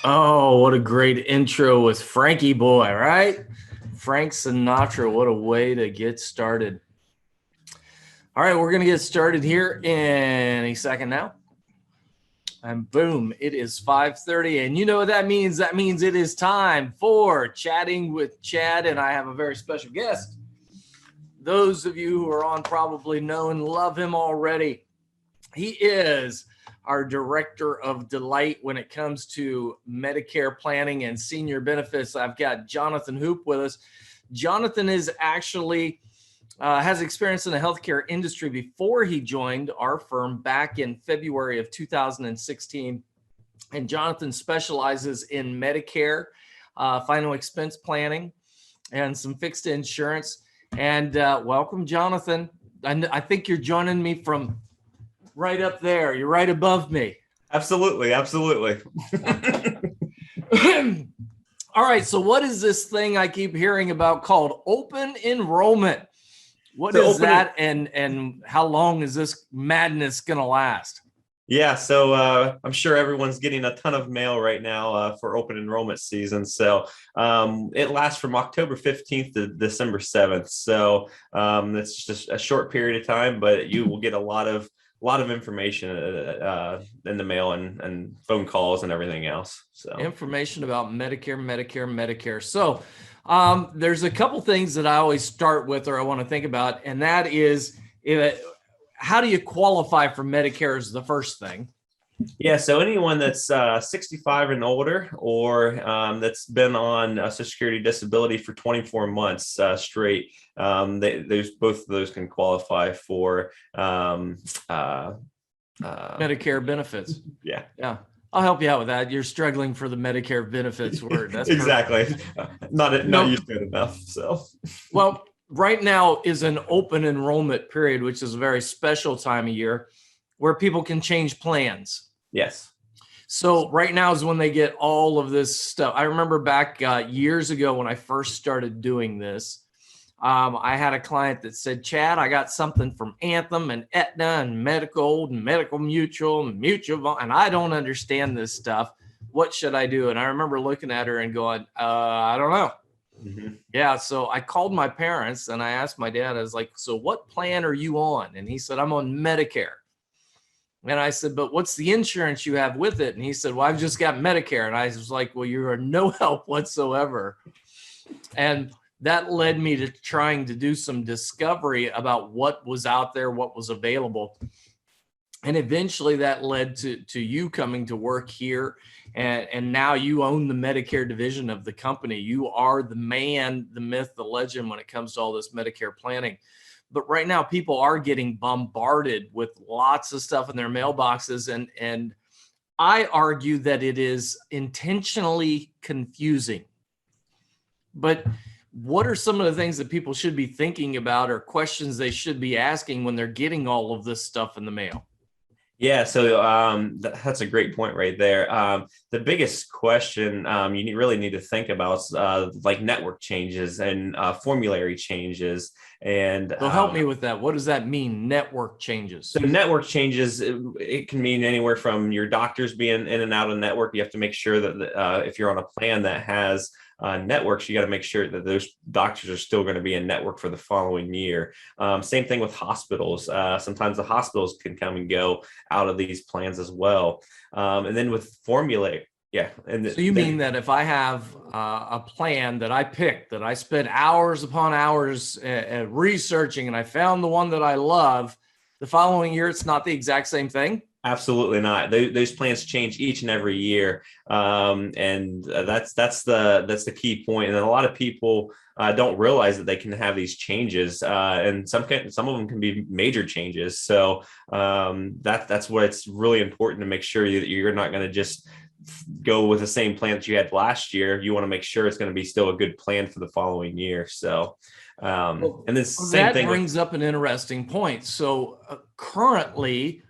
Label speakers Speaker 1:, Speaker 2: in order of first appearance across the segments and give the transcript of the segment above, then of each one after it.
Speaker 1: Oh, what a great intro with Frankie Boy, right? Frank Sinatra. What a way to get started. All right, we're going to get started here in a second now. And boom, it is 5:30. And you know what that means? That means it is time for Chatting with Chad. And I have a very special guest. Those of you who are on probably know and love him already. He is our director of delight when it comes to Medicare planning and senior benefits. I've got Jonathan Hoop with us. Jonathan is actually has experience in the healthcare industry before he joined our firm back in February of 2016. And Jonathan specializes in Medicare, final expense planning, and some fixed insurance. And welcome, Jonathan. I think you're joining me from right up there. You're right above me.
Speaker 2: Absolutely.
Speaker 1: All right. So what is this thing I keep hearing about called open enrollment? What is that, and how long is this madness going to last?
Speaker 2: Yeah, so I'm sure everyone's getting a ton of mail right now for open enrollment season. So it lasts from October 15th to December 7th. So it's just a short period of time, but you will get a lot of information in the mail and phone calls and everything else. So
Speaker 1: information about Medicare. So there's a couple things that I always start with, or I want to think about, and that is how do you qualify for Medicare is the first thing.
Speaker 2: Yeah, so anyone that's 65 and older, or that's been on Social Security disability for 24 months straight, there's both of those can qualify for
Speaker 1: Medicare benefits.
Speaker 2: Yeah.
Speaker 1: I'll help you out with that. You're struggling for the Medicare benefits word.
Speaker 2: That's exactly not used to it enough. So
Speaker 1: well, right now is an open enrollment period, which is a very special time of year where people can change plans.
Speaker 2: Yes.
Speaker 1: So right now is when they get all of this stuff. I remember back years ago when I first started doing this, I had a client that said, Chad, I got something from Anthem and Aetna and Medical Mutual, and I don't understand this stuff. What should I do? And I remember looking at her and going, I don't know. Mm-hmm. Yeah. So I called my parents and I asked my dad, I was like, so what plan are you on? And he said, I'm on Medicare. And I said, but what's the insurance you have with it? And he said, well, I've just got Medicare. And I was like, well, you are no help whatsoever. And that led me to trying to do some discovery about what was out there, what was available. And eventually that led to you coming to work here. And now you own the Medicare division of the company. You are the man, the myth, the legend when it comes to all this Medicare planning. But right now people are getting bombarded with lots of stuff in their mailboxes. And I argue that it is intentionally confusing. But what are some of the things that people should be thinking about or questions they should be asking when they're getting all of this stuff in the mail?
Speaker 2: Yeah, so that's a great point right there. The biggest question you really need to think about is like network changes and formulary changes. And
Speaker 1: so help me with that. What does that mean, network changes?
Speaker 2: So network changes, it can mean anywhere from your doctors being in and out of network. You have to make sure that if you're on a plan that has networks, you got to make sure that those doctors are still going to be in network for the following year. Same thing with hospitals. Sometimes the hospitals can come and go out of these plans as well. And then with formulary, yeah. And
Speaker 1: so you mean that if I have a plan that I picked, that I spent hours upon hours researching, and I found the one that I love, the following year, it's not the exact same thing?
Speaker 2: Absolutely not. Those plans change each and every year, and that's the key point. And a lot of people don't realize that they can have these changes, and some of them can be major changes. So that's what it's really important to make sure that you're not going to just go with the same plan that you had last year. You want to make sure it's going to be still a good plan for the following year. So. And then same thing
Speaker 1: brings up an interesting point. So currently,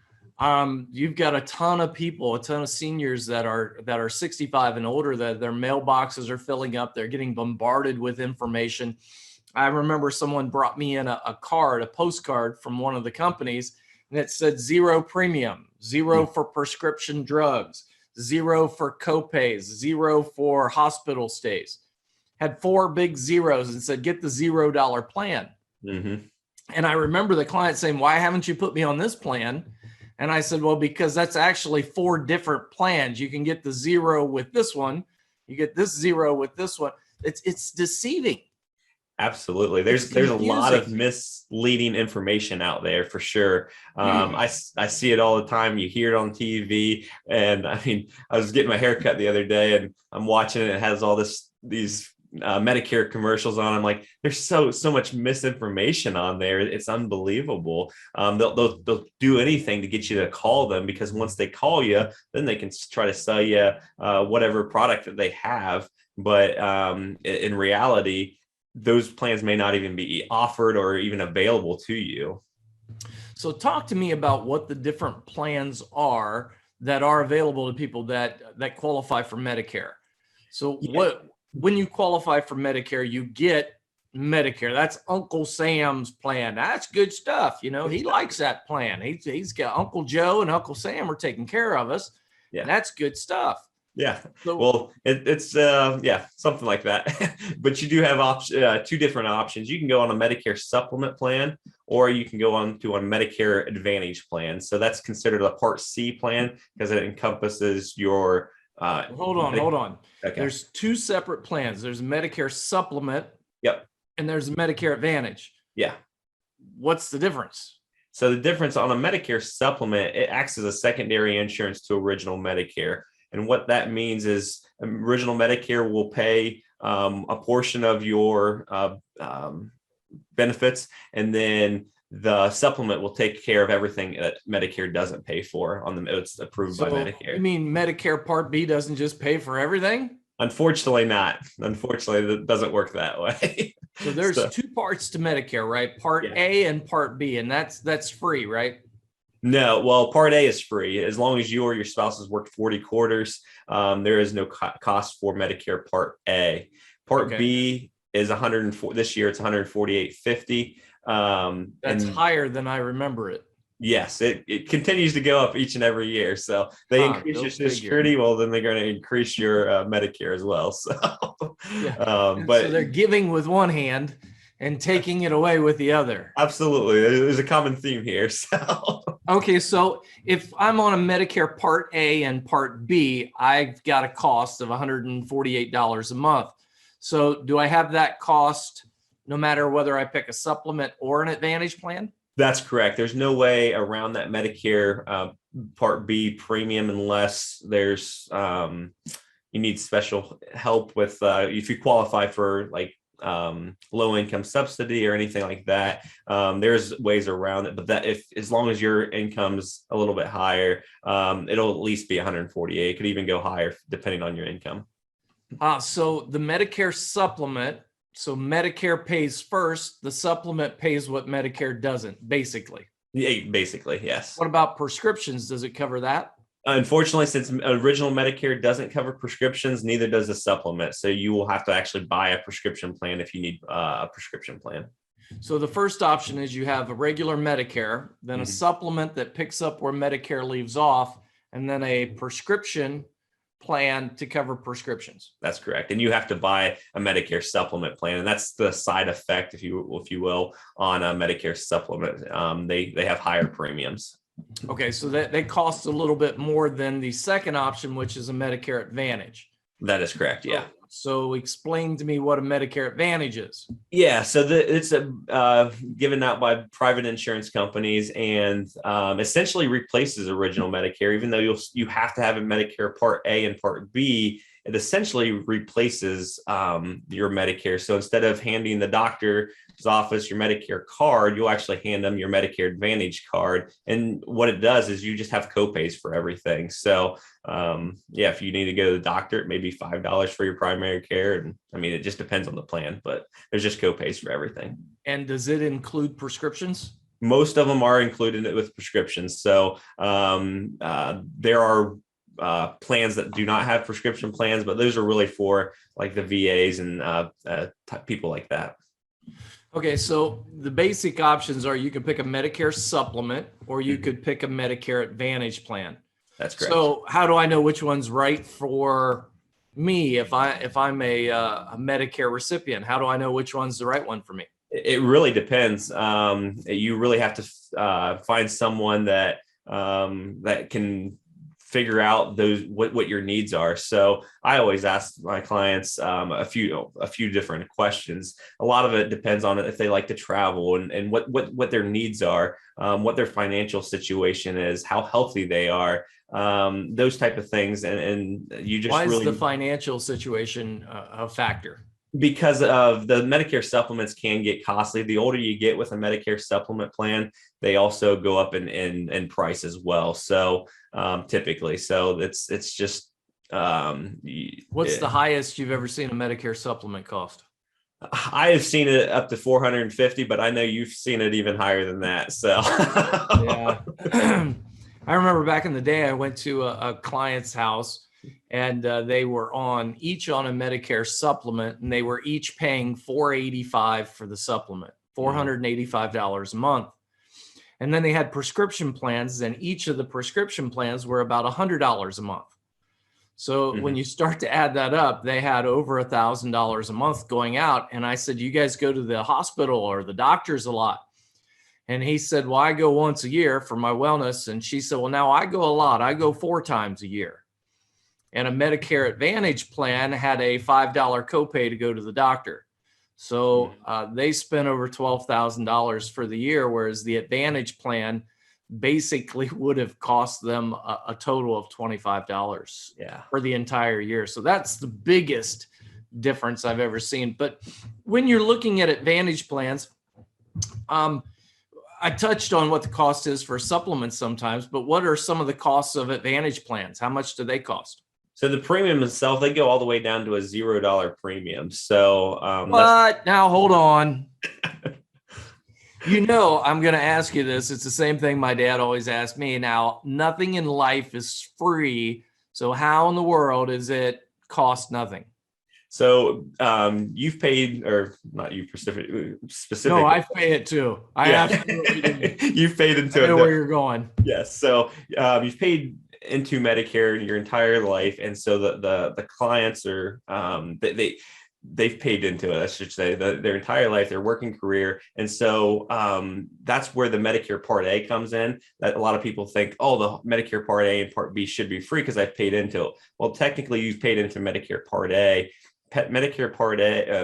Speaker 1: you've got a ton of people, a ton of seniors that are 65 and older, that their mailboxes are filling up. They're getting bombarded with information. I remember someone brought me in a postcard from one of the companies, and it said 0 premium, 0 for prescription drugs, zero for copays, zero for hospital stays. Had 4 big zeros and said, get the $0 plan.
Speaker 2: Mm-hmm.
Speaker 1: And I remember the client saying, why haven't you put me on this plan? And I said, well, because that's actually 4 different plans. You can get the zero with this one. You get this zero with this one. It's deceiving.
Speaker 2: Absolutely. There's a lot of misleading information out there for sure. I see it all the time. You hear it on TV. And I mean, I was getting my hair cut the other day and I'm watching it. It has all these Medicare commercials on. I'm like, there's so much misinformation on there. It's unbelievable. They'll do anything to get you to call them, because once they call you, then they can try to sell you whatever product that they have. But in reality, those plans may not even be offered or even available to you.
Speaker 1: So talk to me about what the different plans are that are available to people that qualify for Medicare. So when you qualify for Medicare, you get Medicare. That's Uncle Sam's plan. That's good stuff. You know, he likes that plan. He's got Uncle Joe and Uncle Sam are taking care of us.
Speaker 2: Yeah.
Speaker 1: That's good stuff.
Speaker 2: Yeah. Well, it's something like that. But you do have 2 different options. You can go on a Medicare supplement plan, or you can go on to a Medicare Advantage plan. So that's considered a Part C plan because it encompasses your
Speaker 1: hold on.
Speaker 2: Okay.
Speaker 1: There's 2 separate plans. There's Medicare supplement.
Speaker 2: Yep.
Speaker 1: And there's Medicare Advantage.
Speaker 2: Yeah.
Speaker 1: What's the difference?
Speaker 2: So the difference on a Medicare supplement, it acts as a secondary insurance to original Medicare. And what that means is original Medicare will pay a portion of your benefits, and then the supplement will take care of everything that Medicare doesn't pay for on the it's approved by Medicare.
Speaker 1: You mean Medicare Part B doesn't just pay for everything?
Speaker 2: Unfortunately not. Unfortunately, it doesn't work that way.
Speaker 1: So there's 2 parts to Medicare, right? Part A and Part B, and that's free, right?
Speaker 2: No, well, Part A is free as long as you or your spouse has worked 40 quarters. There is no cost for Medicare Part A. Part B is 104. This year it's 148.50.
Speaker 1: That's higher than I remember it.
Speaker 2: Yes, it continues to go up each and every year. So they increase your Social Security. Well, then they're going to increase your Medicare as well. So,
Speaker 1: but so they're giving with one hand and taking it away with the other.
Speaker 2: Absolutely. There's a common theme here. So
Speaker 1: okay, so if I'm on a Medicare Part A and Part B, I've got a cost of $148 a month. So do I have that cost no matter whether I pick a supplement or an Advantage plan?
Speaker 2: That's correct. There's no way around that Medicare Part B premium unless there's you need special help with if you qualify for like low income subsidy or anything like that. There's ways around it, but that as long as your income's a little bit higher, it'll at least be 148. It could even go higher depending on your income.
Speaker 1: So the Medicare supplement, so Medicare pays first, the supplement pays what Medicare doesn't, basically.
Speaker 2: Yeah, basically, yes.
Speaker 1: What about prescriptions? Does it cover that?
Speaker 2: Unfortunately, since original Medicare doesn't cover prescriptions, neither does a supplement. So you will have to actually buy a prescription plan if you need a prescription plan.
Speaker 1: So the first option is you have a regular Medicare, then a supplement that picks up where Medicare leaves off, and then a prescription plan to cover prescriptions.
Speaker 2: That's correct. And you have to buy a Medicare supplement plan. And that's the side effect, if you will, on a Medicare supplement. They have higher premiums.
Speaker 1: Okay, so that costs a little bit more than the second option, which is a Medicare Advantage.
Speaker 2: That is correct, yeah.
Speaker 1: So explain to me what a Medicare Advantage is.
Speaker 2: Yeah, so it's given out by private insurance companies and essentially replaces original Medicare. Even though you have to have a Medicare Part A and Part B, it essentially replaces your Medicare. So instead of handing the doctor's office your Medicare card, you'll actually hand them your Medicare Advantage card. And what it does is you just have copays for everything. So if you need to go to the doctor, it may be $5 for your primary care. And I mean, it just depends on the plan, but there's just copays for everything.
Speaker 1: And does it include prescriptions?
Speaker 2: Most of them are included with prescriptions. So there are plans that do not have prescription plans, but those are really for like the VAs and people like that.
Speaker 1: Okay, so the basic options are you could pick a Medicare supplement or you could pick a Medicare Advantage plan.
Speaker 2: That's correct.
Speaker 1: So how do I know which one's right for me if I'm a Medicare recipient? How do I know which one's the right one for me?
Speaker 2: It really depends. You really have to find someone that that can figure out those what your needs are. So I always ask my clients a few different questions. A lot of it depends on if they like to travel and what their needs are, what their financial situation is, how healthy they are, those type of things. And you just
Speaker 1: Why is
Speaker 2: really,
Speaker 1: the financial situation a factor?
Speaker 2: because of the Medicare supplements can get costly. The older you get with a Medicare supplement plan, they also go up in price as well. So typically, so it's just
Speaker 1: What's the highest you've ever seen a Medicare supplement cost?
Speaker 2: I have seen it up to 450, but I know you've seen it even higher than that. So
Speaker 1: Yeah. I remember back in the day, I went to a client's house and they were each on a Medicare supplement, and they were each paying $485 for the supplement, $485 a month. And then they had prescription plans, and each of the prescription plans were about $100 a month. So when you start to add that up, they had over $1,000 a month going out. And I said, you guys go to the hospital or the doctors a lot? And he said, well, I go once a year for my wellness. And she said, well, now I go a lot. I go 4 times a year. And a Medicare Advantage plan had a $5 copay to go to the doctor. So they spent over $12,000 for the year, whereas the Advantage plan basically would have cost them a total of $25 for the entire year. So that's the biggest difference I've ever seen. But when you're looking at Advantage plans, I touched on what the cost is for supplements sometimes, but what are some of the costs of Advantage plans? How much do they cost?
Speaker 2: So the premium itself, they go all the way down to a $0 premium. So
Speaker 1: now hold on. I'm going to ask you this. It's the same thing my dad always asked me. Now, nothing in life is free. So how in the world is it cost nothing?
Speaker 2: So you've paid, or not you specifically.
Speaker 1: No, I pay it too. I absolutely do.
Speaker 2: You've paid into
Speaker 1: I know where you're going.
Speaker 2: Yes. So you've paid into Medicare your entire life, and so the clients are they've paid into it, I should say, their entire life, their working career. And so that's where the Medicare Part A comes in. That a lot of people think, oh, the Medicare Part A and Part B should be free because I've paid into it. Well, technically, you've paid into Medicare Part A. Medicare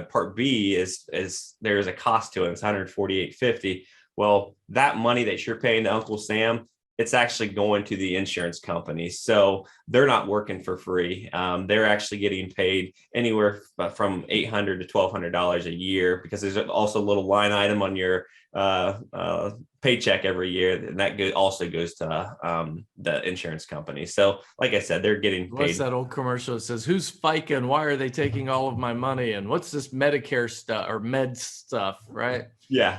Speaker 2: Part B is there's a cost to it. It's $148.50. Well, that money that you're paying to Uncle Sam, it's actually going to the insurance company. So they're not working for free. They're actually getting paid anywhere from $800 to $1,200 a year, because there's also a little line item on your paycheck every year, and that also goes to the insurance company. So like I said, they're getting paid.
Speaker 1: What's that old commercial that says, who's FICA and why are they taking all of my money? And what's this Medicare stuff or med stuff, right?
Speaker 2: Yeah.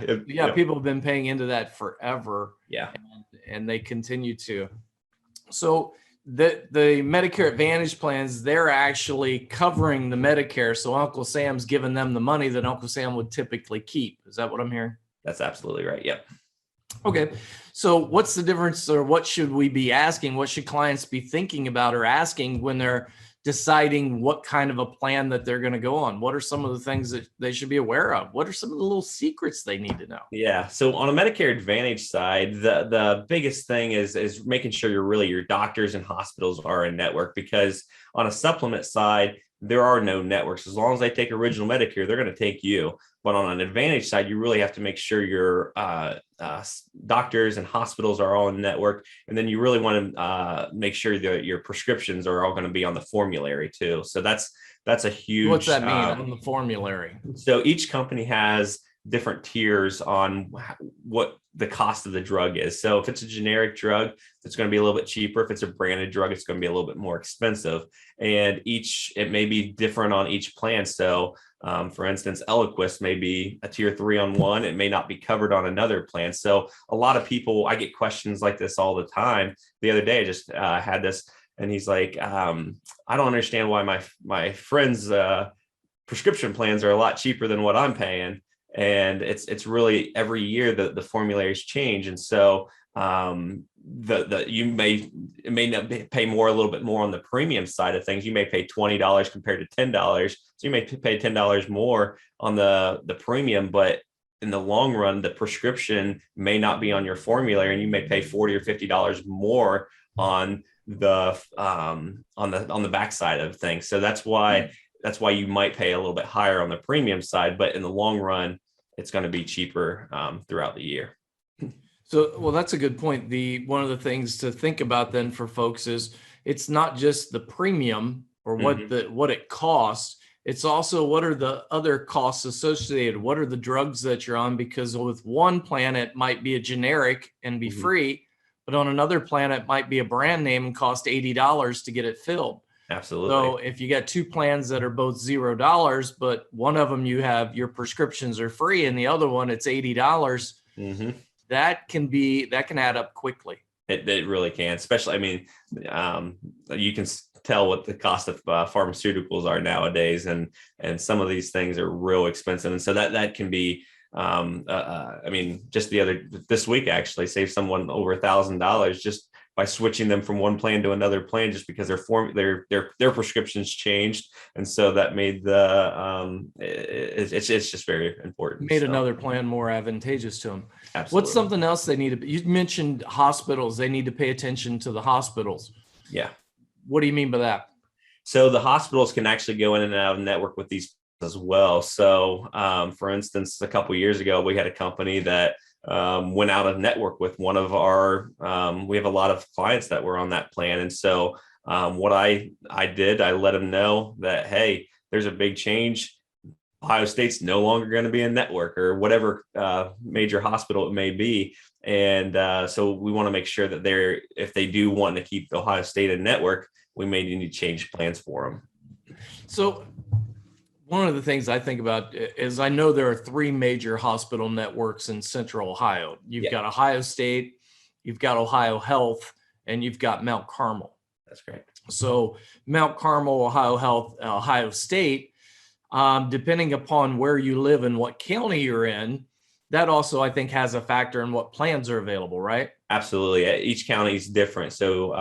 Speaker 1: People have been paying into that forever.
Speaker 2: Yeah.
Speaker 1: And they continue to. So the Medicare Advantage plans, they're actually covering the Medicare. So Uncle Sam's giving them the money that Uncle Sam would typically keep. Is that what I'm hearing?
Speaker 2: That's absolutely right. Yep.
Speaker 1: Okay. So what's the difference, or what should we be asking? What should clients be thinking about or asking when they're deciding what kind of a plan that they're going to go on? What are some of the things that they should be aware of? What are some of the little secrets they need to know?
Speaker 2: Yeah. So on a Medicare Advantage side, the biggest thing is making sure your doctors and hospitals are in network, because on a supplement side, there are no networks. As long as they take original Medicare, they're going to take you. But on an Advantage side, you really have to make sure your doctors and hospitals are all in network. And then you really want to make sure that your prescriptions are all going to be on the formulary too. So that's a huge.
Speaker 1: What's that mean on the formulary?
Speaker 2: So each company has different tiers on what the cost of the drug is. So if it's a generic drug, it's going to be a little bit cheaper. If it's a branded drug, it's going to be a little bit more expensive. And it may be different on each plan. So for instance, Eliquis may be a tier 3 on one. It may not be covered on another plan. So a lot of people, I get questions like this all the time. The other day, I just had this, and he's like, I don't understand why my friends' prescription plans are a lot cheaper than what I'm paying. And it's really every year the formularies change. And so you may it may not pay more, a little bit more on the premium side of things. You may pay $20 compared to $10. So you may pay $10 more on the premium, but in the long run, the prescription may not be on your formulary, and you may pay $40 or $50 more on the backside of things. So that's why you might pay a little bit higher on the premium side, but in the long run, it's going to be cheaper throughout the year.
Speaker 1: So, well, that's a good point. One of the things to think about then for folks is it's not just the premium or what it costs. It's also what are the other costs associated? What are the drugs that you're on? Because with one plan, it might be a generic and be free, but on another plan, it might be a brand name and cost $80 to get it filled.
Speaker 2: Absolutely.
Speaker 1: So if you got two plans that are both $0, but one of them you have your prescriptions are free and the other one it's $80, that can add up quickly.
Speaker 2: It really can, especially, I mean, you can tell what the cost of pharmaceuticals are nowadays, and some of these things are real expensive. And so that can be, I mean, just this week, actually saved someone over $1,000 just by switching them from one plan to another plan, just because their prescriptions changed. And so that made it's just very important.
Speaker 1: Made another plan more advantageous to them.
Speaker 2: Absolutely.
Speaker 1: What's something else they need to, you mentioned hospitals, they need to pay attention to the hospitals.
Speaker 2: Yeah.
Speaker 1: What do you mean by that?
Speaker 2: So the hospitals can actually go in and out of network with these as well. So for instance, a couple of years ago, we had a company that went out of network with one of our, we have a lot of clients that were on that plan. And so what I did, I let them know that, hey, there's a big change. Ohio State's no longer going to be a network, or whatever major hospital it may be. And so we want to make sure that if they do want to keep Ohio State a network, we may need to change plans for them.
Speaker 1: So one of the things I think about is I know there are three major hospital networks in Central Ohio. You've got Ohio State, you've got Ohio Health, and you've got Mount Carmel.
Speaker 2: That's great.
Speaker 1: So Mount Carmel, Ohio Health, Ohio State, depending upon where you live and what county you're in, that also, I think, has a factor in what plans are available, right?
Speaker 2: Absolutely. Each county is different. So,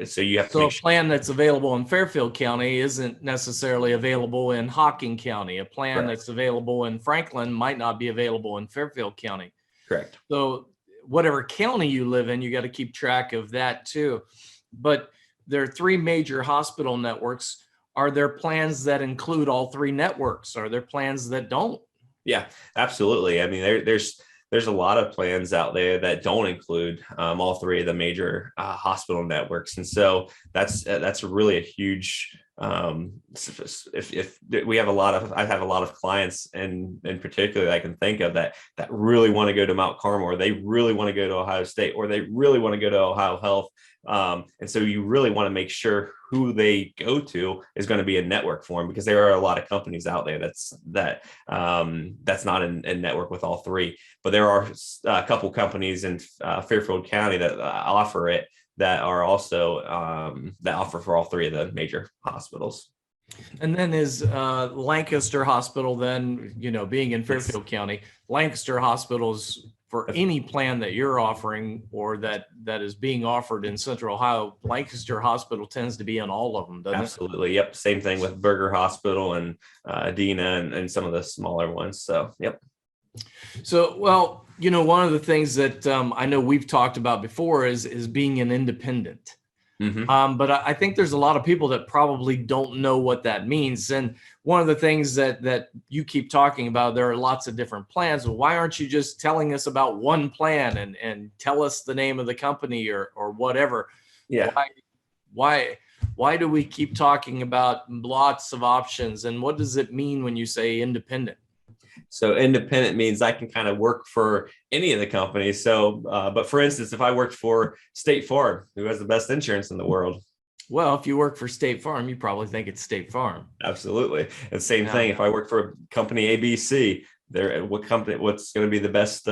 Speaker 2: so you have to
Speaker 1: make sure. A plan that's available in Fairfield County isn't necessarily available in Hocking County. A plan that's available in Franklin might not be available in Fairfield County.
Speaker 2: Correct.
Speaker 1: So whatever county you live in, you got to keep track of that too. But there are three major hospital networks. Are there plans that include all three networks? Are there plans that don't?
Speaker 2: Yeah, absolutely. I mean, there's a lot of plans out there that don't include all three of the major hospital networks, and so that's really a huge. If we have I have a lot of clients, and in particular that I can think of that really want to go to Mount Carmel, or they really want to go to Ohio State, or they really want to go to Ohio Health. And so you really want to make sure who they go to is going to be a network for them, because there are a lot of companies out there that's not in network with all three, but there are a couple companies in Fairfield County that offer it, that are also that offer for all three of the major hospitals.
Speaker 1: And then is Lancaster Hospital, then, being in Fairfield County, Lancaster Hospitals, for any plan that you're offering or that is being offered in Central Ohio, Lancaster Hospital tends to be in all of them, doesn't it?
Speaker 2: Absolutely. Yep. Same thing with Berger Hospital and Adena and some of the smaller ones. So, yep.
Speaker 1: So, well, one of the things that I know we've talked about before is being an independent. But I think there's a lot of people that probably don't know what that means. And one of the things that you keep talking about, there are lots of different plans. Well, why aren't you just telling us about one plan and tell us the name of the company or whatever?
Speaker 2: Yeah.
Speaker 1: Why do we keep talking about lots of options? And what does it mean when you say independent?
Speaker 2: So independent means I can kind of work for any of the companies. So, but for instance, if I worked for State Farm, who has the best insurance in the world?
Speaker 1: Well, if you work for State Farm, you probably think it's State Farm.
Speaker 2: Absolutely. And same thing. If I work for company ABC, what's going to be the best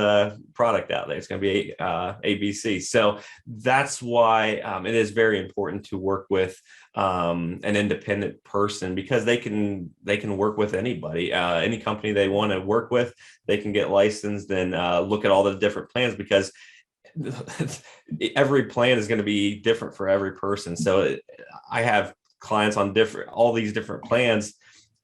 Speaker 2: product out there? It's going to be ABC. So that's why it is very important to work with an independent person, because they can work with anybody, any company they want to work with. They can get licensed and look at all the different plans, because every plan is going to be different for every person. So I have clients on all these different plans,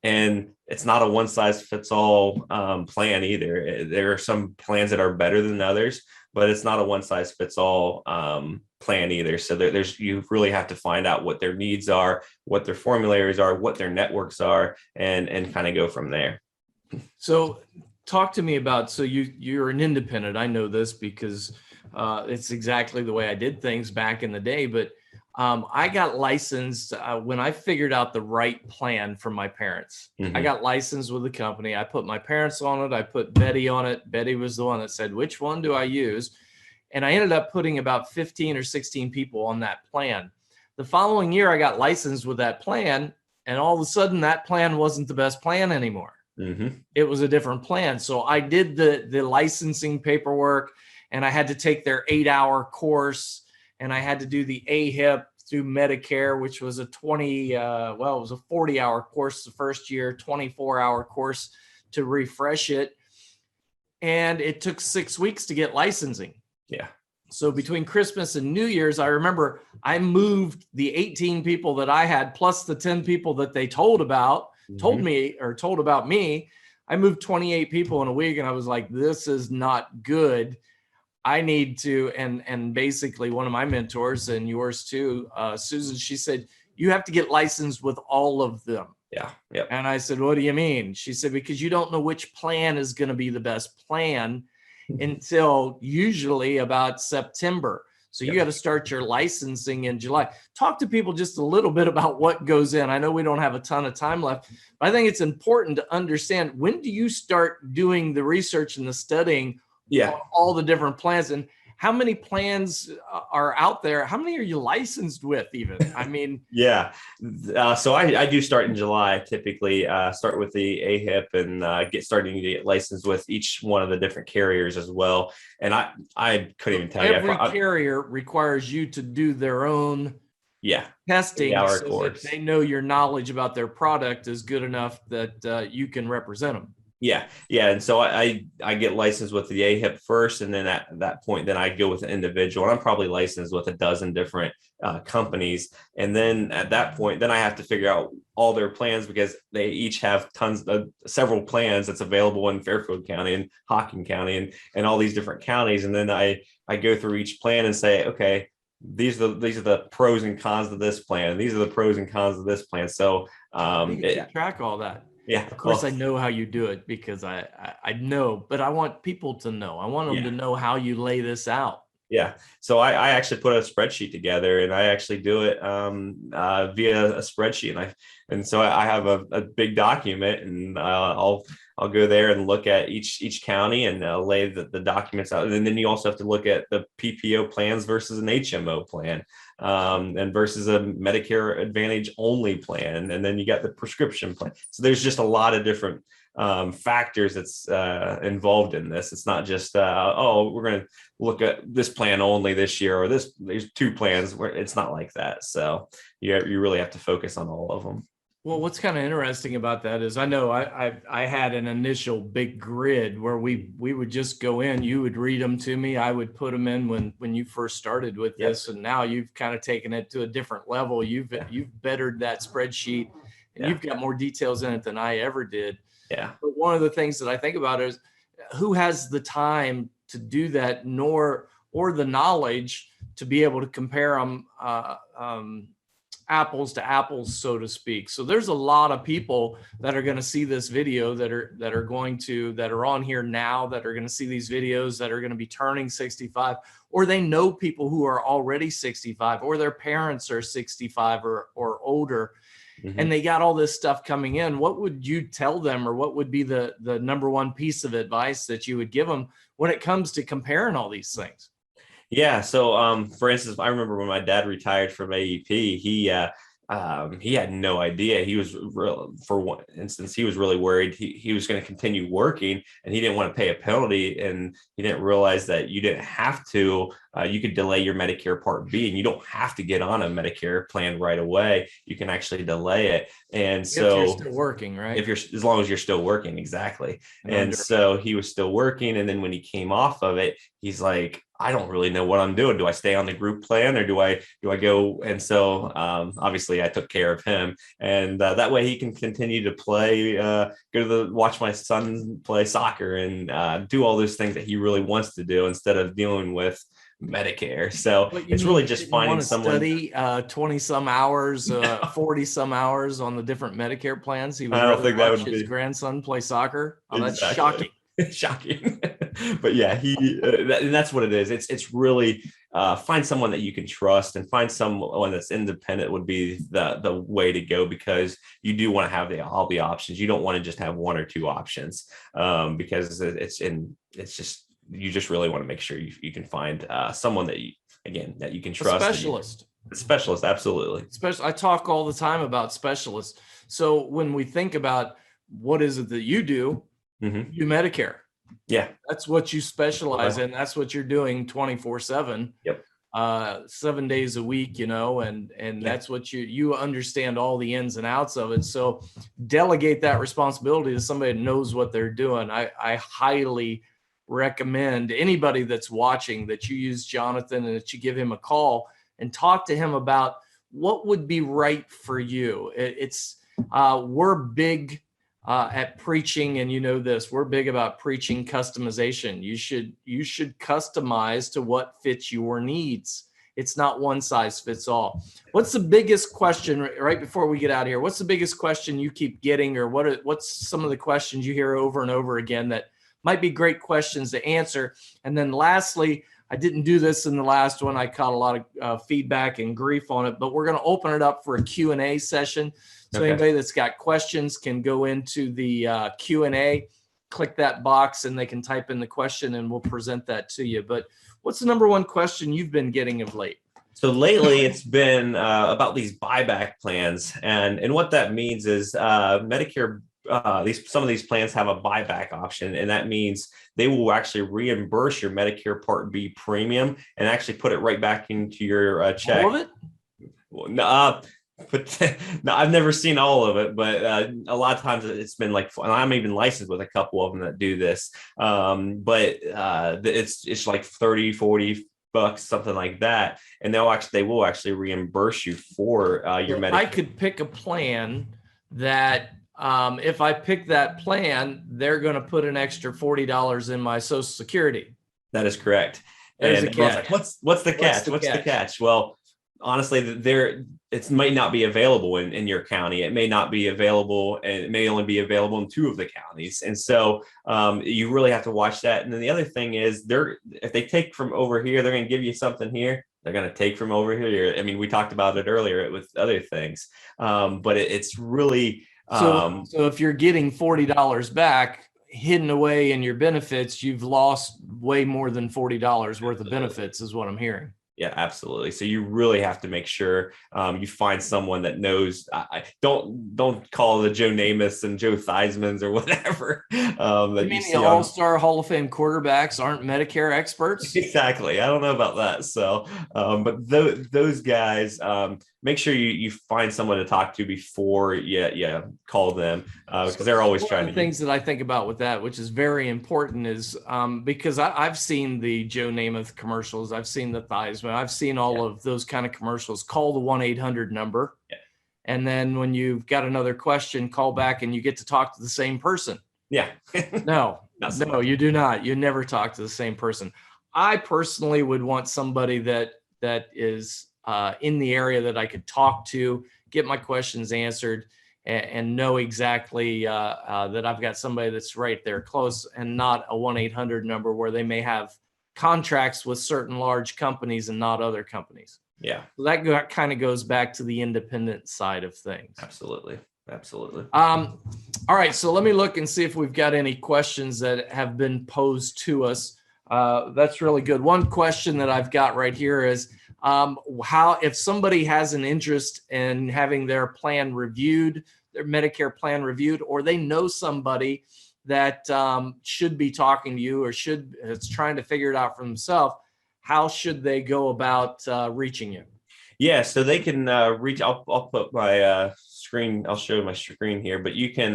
Speaker 2: and it's not a one size fits all plan either. There are some plans that are better than others, but it's not a one size fits all plan either. So you really have to find out what their needs are, what their formularies are, what their networks are, and kind of go from there.
Speaker 1: So talk to me about, so you're an independent. I know this because it's exactly the way I did things back in the day, but I got licensed when I figured out the right plan for my parents.
Speaker 2: Mm-hmm.
Speaker 1: I got licensed with the company. I put my parents on it. I put Betty on it. Betty was the one that said, which one do I use? And I ended up putting about 15 or 16 people on that plan. The following year, I got licensed with that plan, and all of a sudden that plan wasn't the best plan anymore.
Speaker 2: Mm-hmm.
Speaker 1: It was a different plan. So I did the licensing paperwork, and I had to take their 8-hour course, and I had to do the AHIP through Medicare, which was a 40-hour course the first year, 24-hour course to refresh it. And it took 6 weeks to get licensing.
Speaker 2: Yeah.
Speaker 1: So between Christmas and New Year's, I remember I moved the 18 people that I had, plus the 10 people that they told about me. I moved 28 people in a week, and I was like, this is not good. I need to, and basically one of my mentors, and yours too, Susan, she said, you have to get licensed with all of them.
Speaker 2: Yeah. Yep.
Speaker 1: And I said, what do you mean? She said, because you don't know which plan is going to be the best plan until usually about September. So you got to start your licensing in July. Talk to people just a little bit about what goes in. I know we don't have a ton of time left, but I think it's important to understand, when do you start doing the research and the studying on all the different plans, and how many plans are out there? How many are you licensed with even? I mean,
Speaker 2: so I do start in July, typically start with the AHIP and starting to get licensed with each one of the different carriers as well. And I couldn't even tell you.
Speaker 1: Every carrier requires you to do their own testing, so that they know your knowledge about their product is good enough that you can represent them.
Speaker 2: Yeah. And so I get licensed with the AHIP first, and then at that point, then I go with an individual, and I'm probably licensed with a dozen different companies. And then at that point, then I have to figure out all their plans, because they each have several plans that's available in Fairfield County and Hocking County and all these different counties. And then I go through each plan and say, okay, these are the pros and cons of this plan. These are the pros and cons of this plan. So
Speaker 1: track all that.
Speaker 2: Yeah,
Speaker 1: of course, I know how you do it, because I know, but I want people to know. I want them to know how you lay this out.
Speaker 2: Yeah. So I actually put a spreadsheet together, and I actually do it via a spreadsheet. And so I have a big document, and I'll go there and look at each county and lay the documents out. And then you also have to look at the PPO plans versus an HMO plan, and versus a Medicare Advantage only plan. And then you got the prescription plan. So there's just a lot of different factors that's involved in this. It's not just we're going to look at this plan only this year, or there's two plans. Where it's not like that. So you really have to focus on all of them.
Speaker 1: Well, what's kind of interesting about that is, I know I had an initial big grid where we would just go in, you would read them to me, I would put them in when you first started with this, and now you've kind of taken it to a different level. You've bettered that spreadsheet, and you've got more details in it than I ever did.
Speaker 2: Yeah.
Speaker 1: But one of the things that I think about is, who has the time to do that, or the knowledge to be able to compare them apples to apples, so to speak. So there's a lot of people that are going to see this video that are on here now, that are going to see these videos, that are going to be turning 65, or they know people who are already 65, or their parents are 65 or older. Mm-hmm. And they got all this stuff coming in. What would you tell them, or what would be the number one piece of advice that you would give them when it comes to comparing all these things?
Speaker 2: Yeah. So, for instance, I remember when my dad retired from AEP, he had no idea. He was for one instance, he was really worried he was going to continue working, and he didn't want to pay a penalty. And he didn't realize that you didn't have to, you could delay your Medicare Part B, and you don't have to get on a Medicare plan right away. You can actually delay it. And so
Speaker 1: if you're still working, right?
Speaker 2: As long as you're still working. Exactly. And so he was still working. And then when he came off of it, he's like, I don't really know what I'm doing. Do I stay on the group plan or do I go? And so obviously I took care of him, and that way he can continue to play, go to watch my son play soccer and do all those things that he really wants to do instead of dealing with Medicare. So
Speaker 1: What you
Speaker 2: it's
Speaker 1: mean
Speaker 2: really
Speaker 1: he
Speaker 2: just
Speaker 1: didn't
Speaker 2: finding
Speaker 1: want to
Speaker 2: someone.
Speaker 1: study 20 some hours, 40 some hours on the different Medicare plans? He would
Speaker 2: I don't
Speaker 1: rather
Speaker 2: think that
Speaker 1: watch
Speaker 2: would
Speaker 1: his
Speaker 2: be
Speaker 1: grandson play soccer. Oh, that's
Speaker 2: exactly
Speaker 1: shocking.
Speaker 2: shocking. But yeah, and that's what it is. It's really find someone that you can trust and find someone that's independent would be the way to go, because you do want to have all the options. You don't want to just have one or two options, because it's just, you just really want to make sure you can find someone that you can
Speaker 1: A
Speaker 2: trust.
Speaker 1: specialist.
Speaker 2: A specialist, absolutely.
Speaker 1: I talk all the time about specialists. So when we think about what is it that you do,
Speaker 2: Hmm.
Speaker 1: you do Medicare.
Speaker 2: Yeah.
Speaker 1: That's what you specialize
Speaker 2: Well,
Speaker 1: in. That's what you're doing 24/7,
Speaker 2: yep.
Speaker 1: 7 days a week, and
Speaker 2: Yeah.
Speaker 1: that's what you understand all the ins and outs of it. So delegate that responsibility to somebody that knows what they're doing. I highly recommend anybody that's watching that you use Jonathan and that you give him a call and talk to him about what would be right for you. We're big at preaching, and this, we're big about preaching customization. You should customize to what fits your needs. It's not one size fits all. What's the biggest question right before we get out of here? What's the biggest question you keep getting, or what's some of the questions you hear over and over again that might be great questions to answer? And then lastly, I didn't do this in the last one. I caught a lot of feedback and grief on it, but we're going to open it up for a Q&A session. So
Speaker 2: Okay.
Speaker 1: anybody that's got questions can go into the Q&A, click that box, and they can type in the question, and we'll present that to you. But what's the number one question you've been getting of late?
Speaker 2: So lately, it's been about these buyback plans, and what that means is Medicare. Some of these plans have a buyback option, and that means they will actually reimburse your Medicare Part B premium and actually put it right back into your check.
Speaker 1: All of it?
Speaker 2: Well, no, but no, I've never seen all of it, but a lot of times it's been like, and I'm even licensed with a couple of them that do this. But it's like 30, 40 bucks, something like that, and they will actually reimburse you for your Medicare.
Speaker 1: I could pick a plan that if I pick that plan, they're going to put an extra $40 in my Social Security.
Speaker 2: That is correct.
Speaker 1: There's
Speaker 2: And
Speaker 1: a
Speaker 2: everyone's
Speaker 1: catch.
Speaker 2: like, what's the catch? What's the catch? Well, honestly, it might not be available in your county. It may not be available, and it may only be available in two of the counties. And so you really have to watch that. And then the other thing is, if they take from over here, they're going to give you something here. They're going to take from over here. I mean, we talked about it earlier with other things, but it's really
Speaker 1: so if you're getting $40 back hidden away in your benefits, you've lost way more than $40 worth of benefits, is what I'm hearing.
Speaker 2: Yeah, absolutely. So you really have to make sure you find someone that knows. Don't call the Joe Namaths and Joe Theismanns or whatever.
Speaker 1: You mean the All-Star Hall of Fame quarterbacks aren't Medicare experts?
Speaker 2: Exactly. I don't know about that. So, but those guys, make sure you find someone to talk to before you call them, because they're always trying to.
Speaker 1: Things that I think about with that, which is very important, is because I've seen the Joe Namath commercials, I've seen the Theismann, I've seen all of those kind of commercials. Call the 1-800 number, and then when you've got another question, call back, and you get to talk to the same person.
Speaker 2: Yeah.
Speaker 1: No, you do not. You never talk to the same person. I personally would want somebody that is in the area that I could talk to, get my questions answered, and know exactly that I've got somebody that's right there close, and not a 1-800 number where they may have contracts with certain large companies and not other companies.
Speaker 2: Yeah.
Speaker 1: So that kind of goes back to the independent side of things.
Speaker 2: Absolutely.
Speaker 1: All right, so let me look and see if we've got any questions that have been posed to us. That's really good. One question that I've got right here is how, if somebody has an interest in having their plan reviewed, their Medicare plan reviewed, or they know somebody that should be talking to you, or is trying to figure it out for themselves, how should they go about reaching you?
Speaker 2: Yeah, so they can reach. I'll put my screen. I'll show my screen here, but you can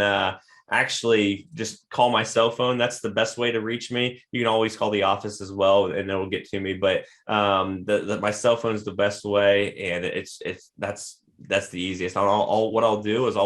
Speaker 2: actually just call my cell phone. That's the best way to reach me. You can always call the office as well, and it'll get to me. But my cell phone is the best way, and that's the easiest. What I'll do is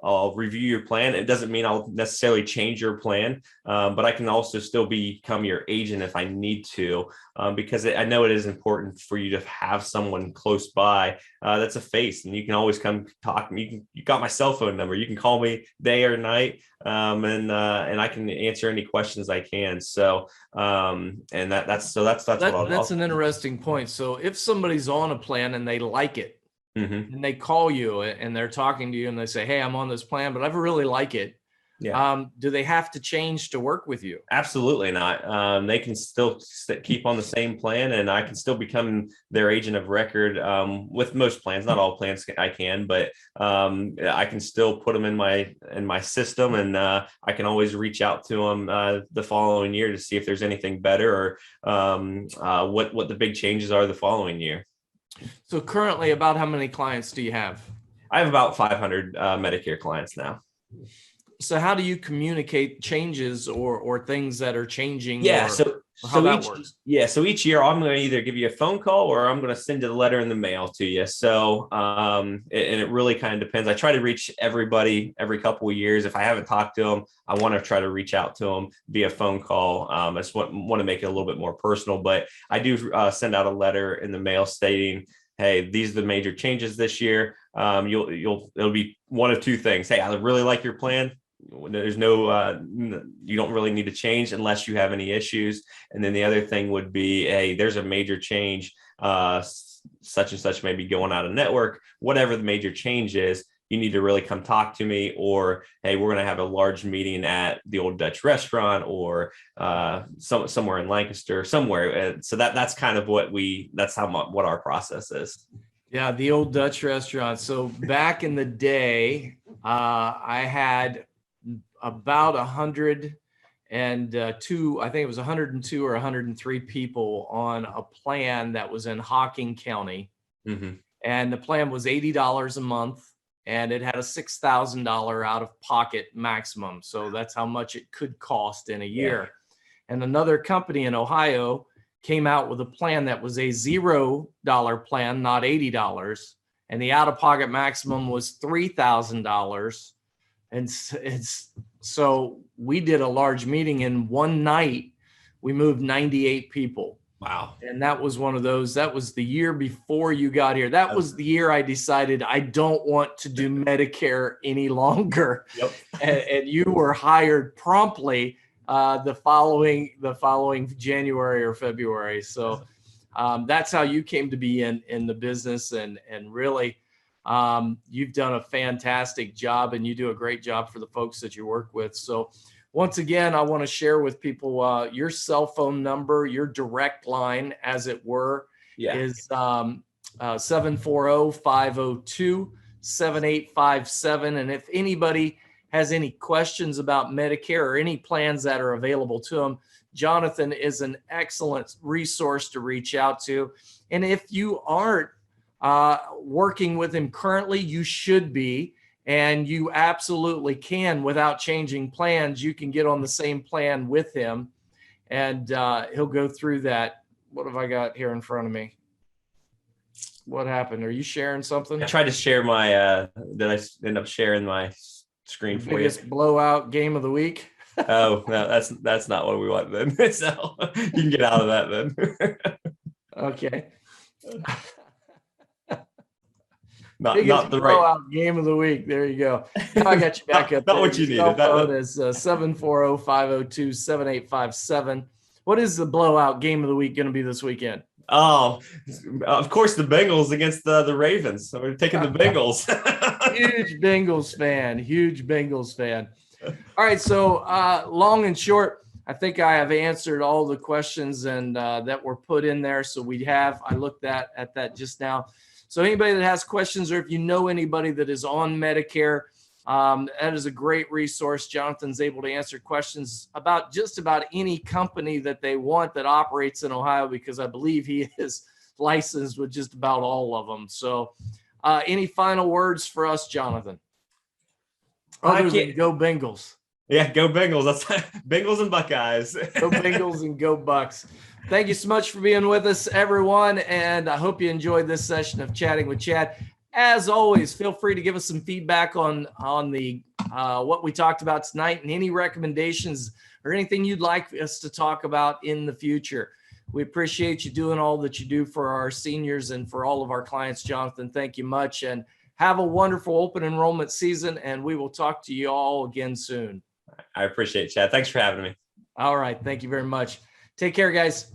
Speaker 2: I'll review your plan. It doesn't mean I'll necessarily change your plan, but I can also still become your agent if I need to, because I know it is important for you to have someone close by that's a face, and you can always come talk. You got my cell phone number. You can call me day or night, and I can answer any questions I can. So, that's what
Speaker 1: That's an interesting point. So if somebody's on a plan and they like it,
Speaker 2: Mm-hmm.
Speaker 1: and they call you and they're talking to you and they say, hey, I'm on this plan, but I really like it.
Speaker 2: Yeah.
Speaker 1: Do they have to change to work with you?
Speaker 2: Absolutely not. They can still keep on the same plan, and I can still become their agent of record with most plans. Not all plans I can, but I can still put them in my system, and I can always reach out to them the following year to see if there's anything better or what the big changes are the following year.
Speaker 1: So currently, about how many clients do you have?
Speaker 2: I have about 500 Medicare clients now.
Speaker 1: So how do you communicate changes or things that are changing?
Speaker 2: Yeah,
Speaker 1: or how that works?
Speaker 2: Yeah, so each year I'm going to either give you a phone call or I'm going to send a letter in the mail to you. So and it really kind of depends. I try to reach everybody every couple of years. If I haven't talked to them, I want to try to reach out to them via phone call. I just want to make it a little bit more personal, but I do send out a letter in the mail stating, hey, these are the major changes this year. It'll be one of two things. Hey, I really like your plan. There's no, you don't really need to change unless you have any issues. And then the other thing would be, hey, there's a major change, such and such may be going out of network, whatever the major change is, you need to really come talk to me, or, hey, we're going to have a large meeting at the Old Dutch restaurant or somewhere in Lancaster, somewhere. So that's kind of what our process is.
Speaker 1: Yeah, the Old Dutch restaurant. So back in the day, I had about 102, I think it was 102 or 103 people on a plan that was in Hocking County.
Speaker 2: Mm-hmm.
Speaker 1: And the plan was $80 a month, and it had a $6,000 out of pocket maximum. So that's how much it could cost in a year. Yeah. And another company in Ohio came out with a plan that was a $0 plan, not $80. And the out of pocket maximum was $3,000. And so we did a large meeting in one night. We moved 98 people.
Speaker 2: Wow.
Speaker 1: And that was one of those, that was the year before you got here. That was the year I decided I don't want to do Medicare any longer.
Speaker 2: Yep.
Speaker 1: and you were hired promptly the following January or February. So that's how you came to be in the business, and really you've done a fantastic job, and you do a great job for the folks that you work with. So once again, I want to share with people your cell phone number, your direct line, as it were, is 740-502-7857. And if anybody has any questions about Medicare or any plans that are available to them, Jonathan is an excellent resource to reach out to. And if you aren't working with him currently, you should be, and you absolutely can without changing plans. You can get on the same plan with him, and he'll go through that. What have I got here in front of me? What happened? Are you sharing something?
Speaker 2: I tried to share my, did I end up sharing my screen for you?
Speaker 1: Biggest blowout game of the week.
Speaker 2: Oh, no, that's not what we want then. So you can get out of that then.
Speaker 1: Okay.
Speaker 2: Not the right
Speaker 1: game of the week. There you go. Now I got you back up.
Speaker 2: Not what you needed.
Speaker 1: That is 740-502-7857. What is the blowout game of the week going to be this weekend?
Speaker 2: Oh, of course, the Bengals against the Ravens. So we're taking the Bengals.
Speaker 1: Huge Bengals fan. All right. So long and short, I think I have answered all the questions and that were put in there. So I looked at that just now. So anybody that has questions, or if you know anybody that is on Medicare, that is a great resource. Jonathan's able to answer questions about just about any company that they want that operates in Ohio, because I believe he is licensed with just about all of them. So any final words for us, Jonathan? Other than go Bengals.
Speaker 2: Yeah, go Bengals. That's Bengals and Buckeyes.
Speaker 1: Go Bengals and go Bucks. Thank you so much for being with us, everyone. And I hope you enjoyed this session of Chatting with Chad. As always, feel free to give us some feedback on the what we talked about tonight and any recommendations or anything you'd like us to talk about in the future. We appreciate you doing all that you do for our seniors and for all of our clients. Jonathan, thank you much. And have a wonderful open enrollment season. And we will talk to you all again soon.
Speaker 2: I appreciate it, Chad. Thanks for having me.
Speaker 1: All right. Thank you very much. Take care, guys.